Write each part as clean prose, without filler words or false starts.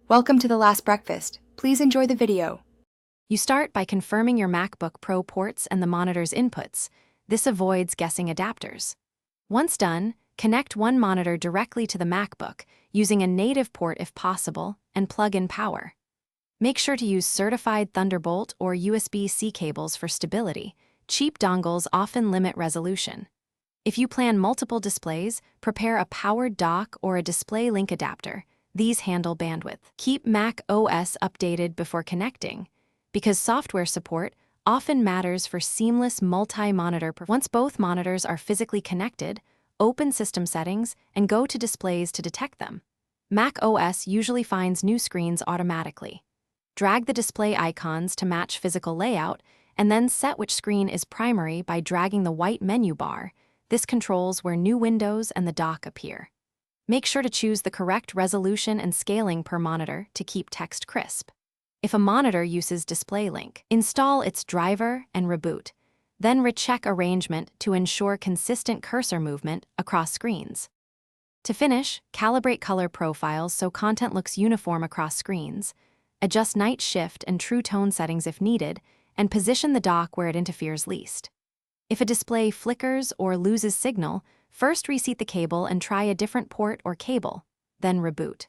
Welcome to The Last Breakfast. Please enjoy the video. You start by confirming your MacBook Pro ports and the monitor's inputs. This avoids guessing adapters. Once done, connect one monitor directly to the MacBook, using a native port if possible, and plug in power. Make sure to use certified Thunderbolt or USB-C cables for stability. Cheap dongles often limit resolution. If you plan multiple displays, prepare a powered dock or a display link adapter. These handle bandwidth. Keep Mac OS updated before connecting, because software support often matters for seamless multi-monitor performance. Once both monitors are physically connected, open System Settings and go to Displays to detect them. Mac OS usually finds new screens automatically. Drag the display icons to match physical layout, and then set which screen is primary by dragging the white menu bar. This controls where new windows and the dock appear. Make sure to choose the correct resolution and scaling per monitor to keep text crisp. If a monitor uses Display Link, install its driver and reboot. Then recheck arrangement to ensure consistent cursor movement across screens. To finish, calibrate color profiles so content looks uniform across screens. Adjust night shift and true tone settings if needed, and position the dock where it interferes least. If a display flickers or loses signal, first reseat the cable and try a different port or cable, then reboot.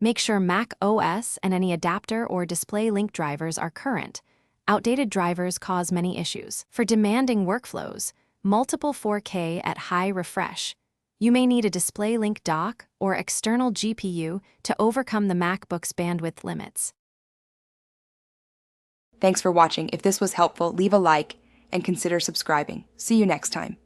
Make sure Mac OS and any adapter or display link drivers are current. Outdated drivers cause many issues. For demanding workflows, multiple 4K at high refresh, you may need a display link dock or external GPU to overcome the MacBook's bandwidth limits. Thanks for watching. If this was helpful, leave a like and consider subscribing. See you next time.